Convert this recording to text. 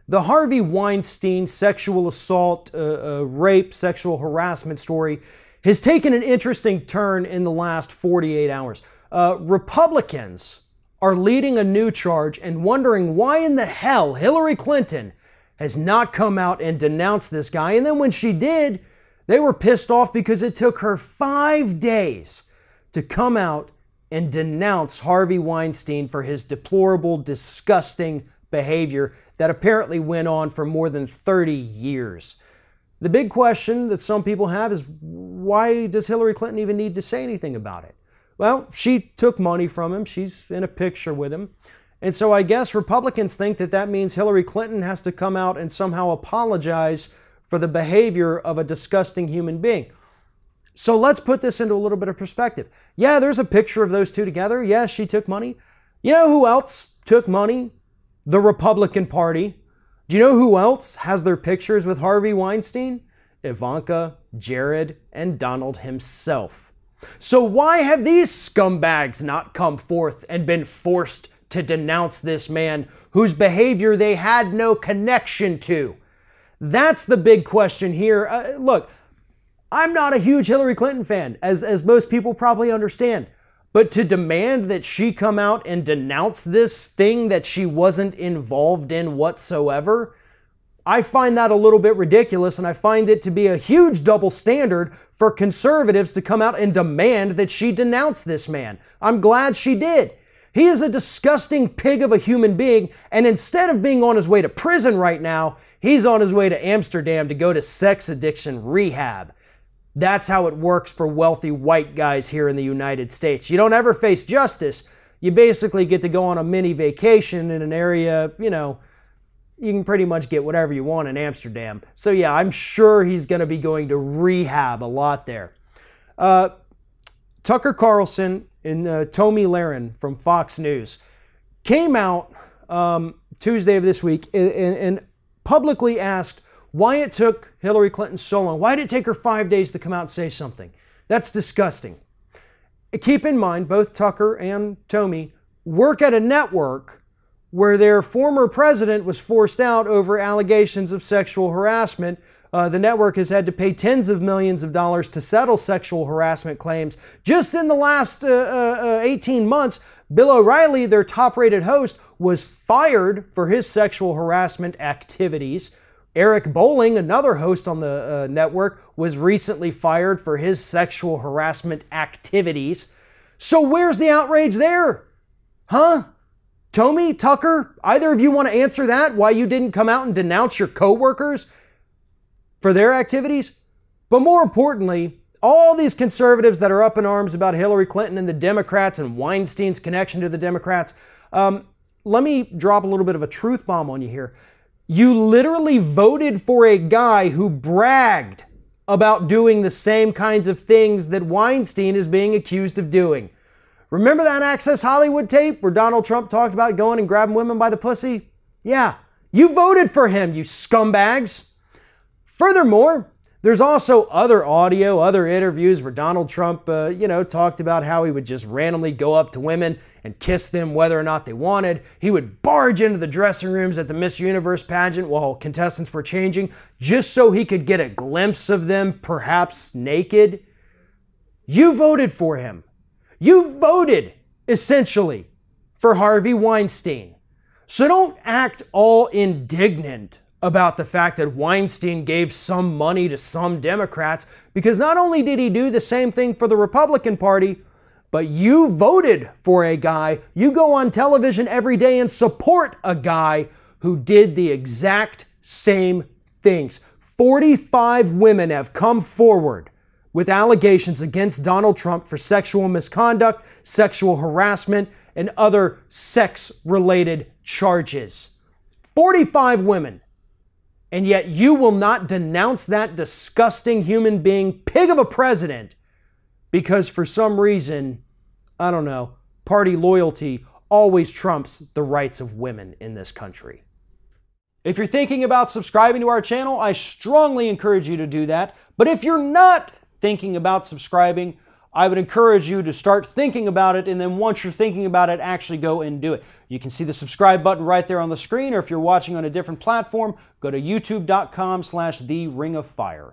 The Harvey Weinstein sexual assault, rape, sexual harassment story has taken an interesting turn in the last 48 hours. Republicans are leading a new charge and wondering why in the hell Hillary Clinton has not come out and denounced this guy. And then when she did, they were pissed off because it took her 5 days to come out and denounce Harvey Weinstein for his deplorable, disgusting behavior that apparently went on for more than 30 years. The big question that some people have is, why does Hillary Clinton even need to say anything about it? Well, she took money from him. She's in a picture with him. And so I guess Republicans think that that means Hillary Clinton has to come out and somehow apologize for the behavior of a disgusting human being. So let's put this into a little bit of perspective. Yeah, there's a picture of those two together. Yeah, she took money. You know who else took money? The Republican Party. Do you know who else has their pictures with Harvey Weinstein? Ivanka, Jared, and Donald himself. So why have these scumbags not come forth and been forced to denounce this man whose behavior they had no connection to? That's the big question here. Look, I'm not a huge Hillary Clinton fan, as most people probably understand. But to demand that she come out and denounce this thing that she wasn't involved in whatsoever, I find that a little bit ridiculous, and I find it to be a huge double standard for conservatives to come out and demand that she denounce this man. I'm glad she did. He is a disgusting pig of a human being, and instead of being on his way to prison right now, he's on his way to Amsterdam to go to sex addiction rehab. That's how it works for wealthy white guys here in the United States. You don't ever face justice. You basically get to go on a mini vacation in an area, you know, you can pretty much get whatever you want in Amsterdam. So yeah, I'm sure he's going to be going to rehab a lot there. Tucker Carlson and Tomi Lahren from Fox News came out Tuesday of this week and publicly asked why it took Hillary Clinton so long. Why did it take her 5 days to come out and say something? That's disgusting. Keep in mind, both Tucker and Tomi work at a network where their former president was forced out over allegations of sexual harassment. The network has had to pay tens of millions of dollars to settle sexual harassment claims. Just in the last 18 months, Bill O'Reilly, their top-rated host, was fired for his sexual harassment activities. Eric Bolling, another host on the network, was recently fired for his sexual harassment activities. So where's the outrage there? Huh? Tomi, Tucker, either of you want to answer that? Why you didn't come out and denounce your coworkers for their activities? But more importantly, all these conservatives that are up in arms about Hillary Clinton and the Democrats and Weinstein's connection to the Democrats, let me drop a little bit of a truth bomb on you here. You literally voted for a guy who bragged about doing the same kinds of things that Weinstein is being accused of doing. Remember that Access Hollywood tape where Donald Trump talked about going and grabbing women by the pussy? Yeah, you voted for him, you scumbags. Furthermore, there's also other audio, other interviews where Donald Trump, talked about how he would just randomly go up to women and kiss them whether or not they wanted. He would barge into the dressing rooms at the Miss Universe pageant while contestants were changing just so he could get a glimpse of them, perhaps naked. You voted for him. You voted, essentially, for Harvey Weinstein. So don't act all indignant about the fact that Weinstein gave some money to some Democrats, because not only did he do the same thing for the Republican Party, but you voted for a guy, you go on television every day and support a guy who did the exact same things. 45 women have come forward with allegations against Donald Trump for sexual misconduct, sexual harassment, and other sex-related charges. 45 women. And yet you will not denounce that disgusting human being, pig of a president, because for some reason, I don't know, party loyalty always trumps the rights of women in this country. If you're thinking about subscribing to our channel, I strongly encourage you to do that. But if you're not thinking about subscribing, I would encourage you to start thinking about it, and then once you're thinking about it, actually go and do it. You can see the subscribe button right there on the screen, or if you're watching on a different platform, go to youtube.com/theringoffire.